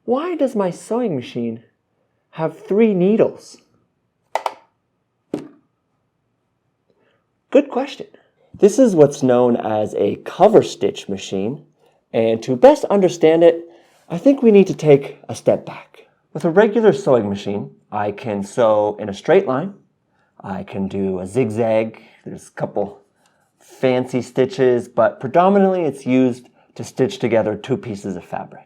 Why does my sewing machine have 3 needles? Good question. This is what's known as a cover stitch machine, and to best understand it, I think we need to take a step back. With a regular sewing machine, I can sew in a straight line, I can do a zigzag, there's a couple fancy stitches, but predominantly it's used to stitch together 2 pieces of fabric.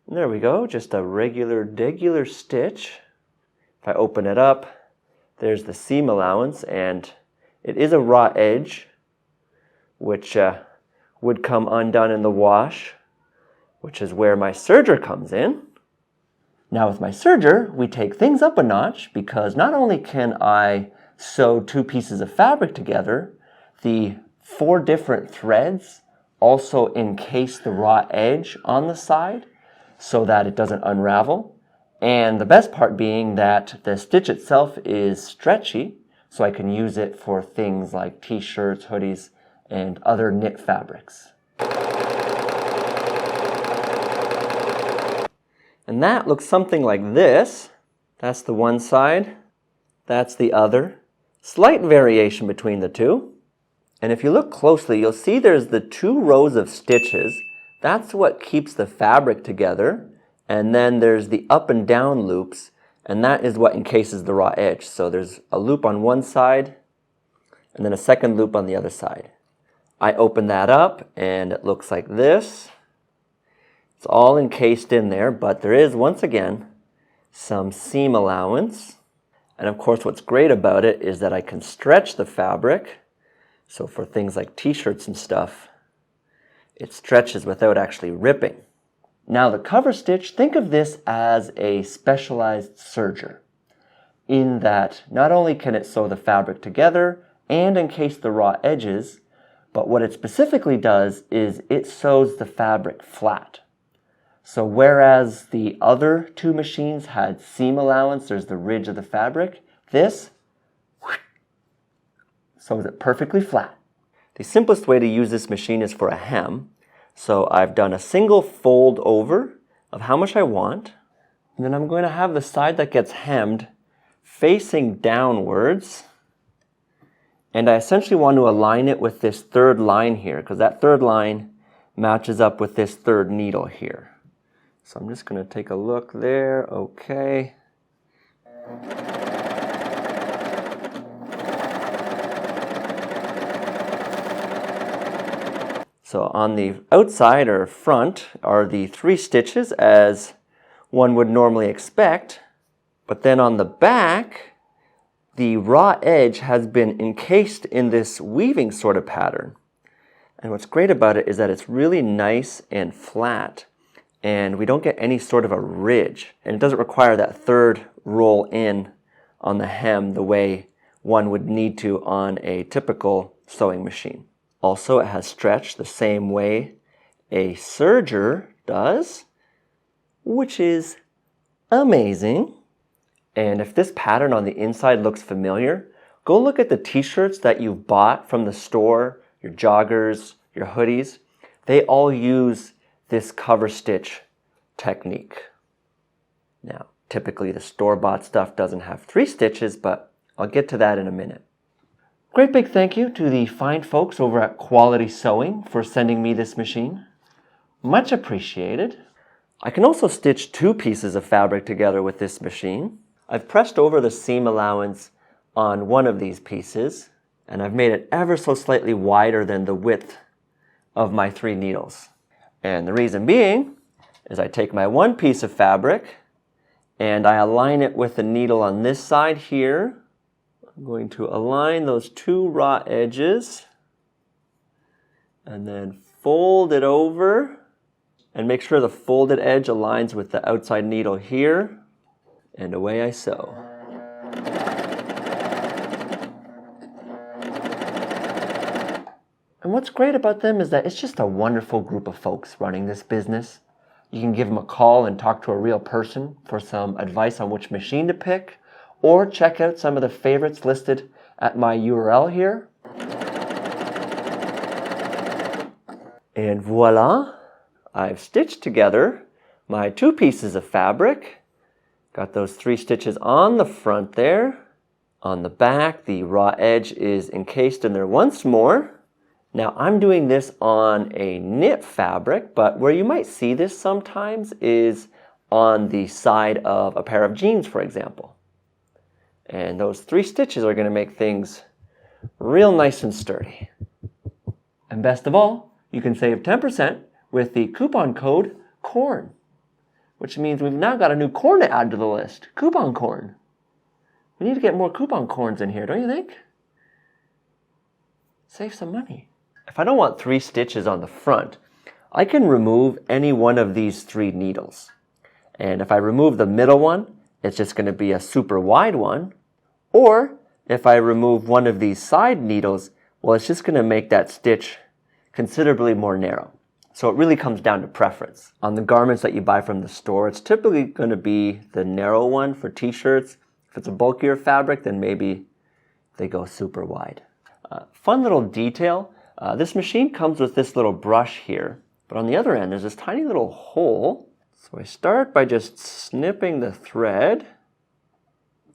There we go, just a regular stitch. If I open it up, there's the seam allowance, and it is a raw edge, which would come undone in the wash, which is where my serger comes in. Now with my serger, we take things up a notch because not only can I sew 2 pieces of fabric together, the 4 different threads also encase the raw edge on the side so that it doesn't unravel. And the best part being that the stitch itself is stretchy, so I can use it for things like t-shirts, hoodies, and other knit fabrics. And that looks something like this. That's the one side, that's the other. Slight variation between the two. And if you look closely, you'll see there's the 2 rows of stitches. That's what keeps the fabric together. And then there's the up and down loops, and that is what encases the raw edge. So there's a loop on one side, and then a second loop on the other side. I open that up, and it looks like this. It's all encased in there, but there is, once again, some seam allowance. And of course, what's great about it is that I can stretch the fabric. So for things like t-shirts and stuff, it stretches without actually ripping. Now the cover stitch, think of this as a specialized serger, in that not only can it sew the fabric together and encase the raw edges, but what it specifically does is it sews the fabric flat. So whereas the other 2 machines had seam allowance, there's the ridge of the fabric, this sews it perfectly flat. The simplest way to use this machine is for a hem. So I've done a single fold over of how much I want, and then I'm going to have the side that gets hemmed facing downwards, and I essentially want to align it with this 3rd line here, because that 3rd line matches up with this 3rd needle here. So I'm just going to take a look there. Okay. So on the outside or front are the 3 stitches as one would normally expect, but then on the back, the raw edge has been encased in this weaving sort of pattern. And what's great about it is that it's really nice and flat, and we don't get any sort of a ridge, and it doesn't require that 3rd roll in on the hem the way one would need to on a typical sewing machine. Also, it has stretch the same way a serger does, which is amazing. And if this pattern on the inside looks familiar, go look at the t-shirts that you've bought from the store, your joggers, your hoodies. They all use this cover stitch technique. Now, typically the store-bought stuff doesn't have 3 stitches, but I'll get to that in a minute. Great big thank you to the fine folks over at Quality Sewing for sending me this machine. Much appreciated. I can also stitch 2 pieces of fabric together with this machine. I've pressed over the seam allowance on one of these pieces, and I've made it ever so slightly wider than the width of my 3 needles. And the reason being is I take my one piece of fabric and I align it with the needle on this side here. I'm going to align those 2 raw edges and then fold it over and make sure the folded edge aligns with the outside needle here, and away I sew. And what's great about them is that it's just a wonderful group of folks running this business. You can give them a call and talk to a real person for some advice on which machine to pick, or check out some of the favorites listed at my URL here. And voila, I've stitched together my 2 pieces of fabric. Got those 3 stitches on the front there. On the back, the raw edge is encased in there once more. Now I'm doing this on a knit fabric, but where you might see this sometimes is on the side of a pair of jeans, for example. And those 3 stitches are going to make things real nice and sturdy. And best of all, you can save 10% with the coupon code CORN, which means we've now got a new corn to add to the list, coupon corn. We need to get more coupon corns in here, don't you think? Save some money. If I don't want 3 stitches on the front, I can remove any one of these 3 needles. And if I remove the middle one, it's just going to be a super wide one. Or if I remove one of these side needles, well, it's just going to make that stitch considerably more narrow. So it really comes down to preference. On the garments that you buy from the store, it's typically going to be the narrow one for t-shirts. If it's a bulkier fabric, then maybe they go super wide. Fun little detail, this machine comes with this little brush here, but on the other end there's this tiny little hole. So I start by just snipping the thread,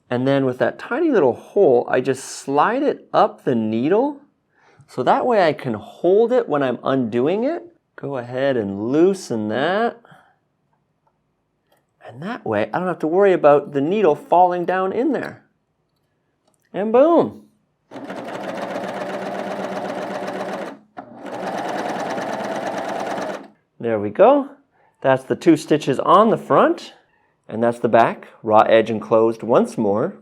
and then with that tiny little hole, I just slide it up the needle, so that way I can hold it when I'm undoing it. Go ahead and loosen that. And that way, I don't have to worry about the needle falling down in there. And boom. There we go. That's the 2 stitches on the front, and that's the back, raw edge enclosed once more.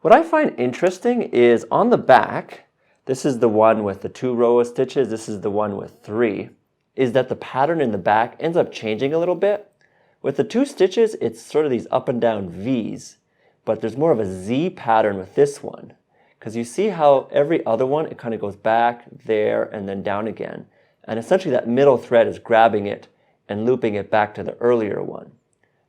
What I find interesting is on the back, this is the one with the 2 row of stitches, this is the one with 3, is that the pattern in the back ends up changing a little bit. With the 2 stitches, it's sort of these up and down V's, but there's more of a Z pattern with this one. Because you see how every other one, it kind of goes back, there, and then down again. And essentially that middle thread is grabbing it and looping it back to the earlier one.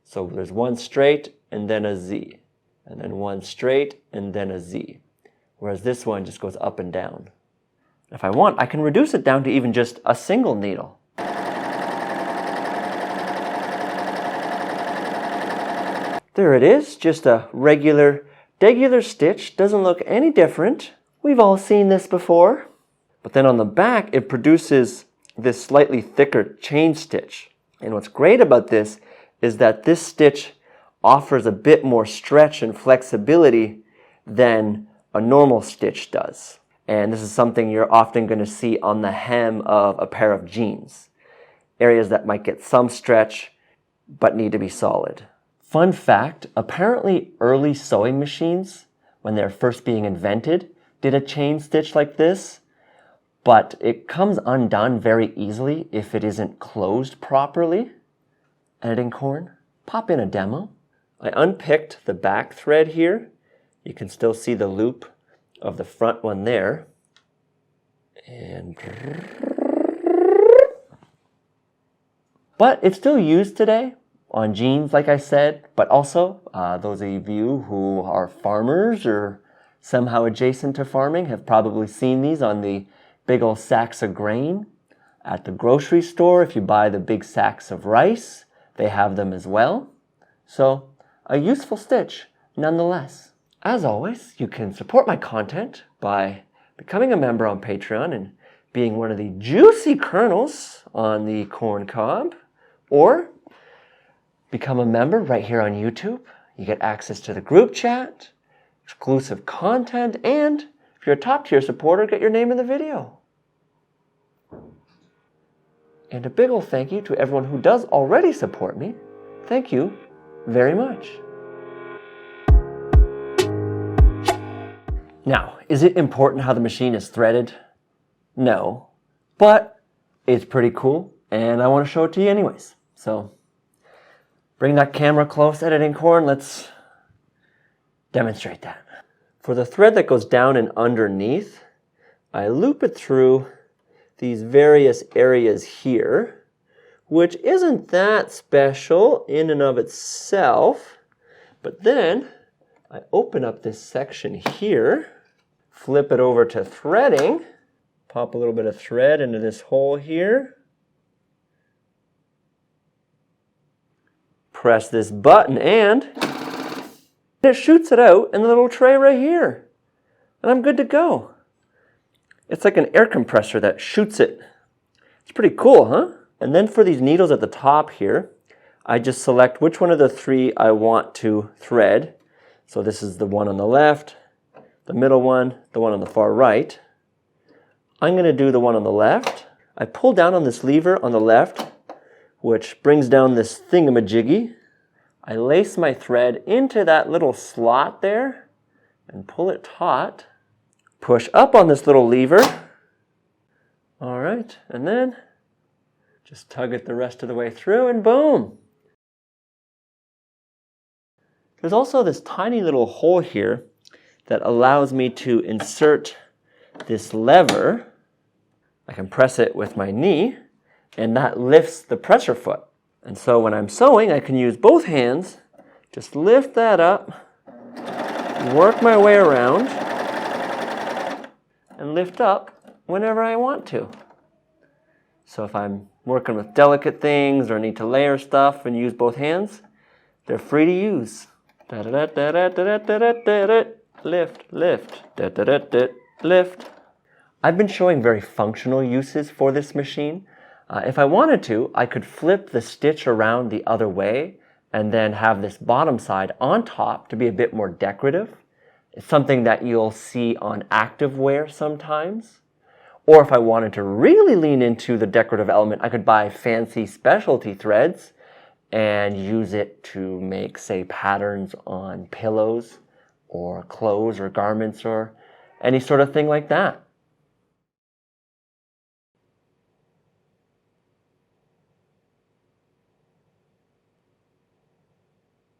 So there's one straight and then a Z, and then one straight and then a Z. Whereas this one just goes up and down. If I want, I can reduce it down to even just a single needle. There it is, just a regular stitch. Doesn't look any different. We've all seen this before. But then on the back, it produces this slightly thicker chain stitch. And what's great about this is that this stitch offers a bit more stretch and flexibility than a normal stitch does. And this is something you're often going to see on the hem of a pair of jeans. Areas that might get some stretch, but need to be solid. Fun fact, apparently early sewing machines, when they're first being invented, did a chain stitch like this, but it comes undone very easily if it isn't closed properly. Editing corn, pop in a demo. I unpicked the back thread here. You can still see the loop of the front one there. And but it's still used today on jeans, like I said, but also those of you who are farmers or somehow adjacent to farming have probably seen these on the big old sacks of grain. At the grocery store, if you buy the big sacks of rice, they have them as well. So, a useful stitch nonetheless. As always, you can support my content by becoming a member on Patreon and being one of the juicy kernels on the corn cob, or become a member right here on YouTube. You get access to the group chat, exclusive content, and if you're a top tier supporter, get your name in the video. And a big ol' thank you to everyone who does already support me. Thank you very much. Now, is it important how the machine is threaded? No, but it's pretty cool, and I want to show it to you anyways. So, bring that camera close, editing corn, let's demonstrate that. For the thread that goes down and underneath, I loop it through these various areas here, which isn't that special in and of itself, but then I open up this section here, flip it over to threading, pop a little bit of thread into this hole here, press this button and it shoots it out in the little tray right here. And I'm good to go. It's like an air compressor that shoots it. It's pretty cool, huh? And then for these needles at the top here, I just select which one of the three I want to thread. So this is the one on the left, the middle one, the one on the far right. I'm going to do the one on the left. I pull down on this lever on the left, which brings down this thingamajiggy. I lace my thread into that little slot there and pull it taut. Push up on this little lever. All right, and then just tug it the rest of the way through and boom. There's also this tiny little hole here that allows me to insert this lever. I can press it with my knee, and that lifts the pressure foot. And so when I'm sewing, I can use both hands, just lift that up, work my way around, and lift up whenever I want to. So if I'm working with delicate things or need to layer stuff and use both hands, they're free to use. Lift, lift, lift. I've been showing very functional uses for this machine. If I wanted to, I could flip the stitch around the other way and then have this bottom side on top to be a bit more decorative. It's something that you'll see on activewear sometimes. Or if I wanted to really lean into the decorative element, I could buy fancy specialty threads and use it to make, say, patterns on pillows or clothes or garments or any sort of thing like that.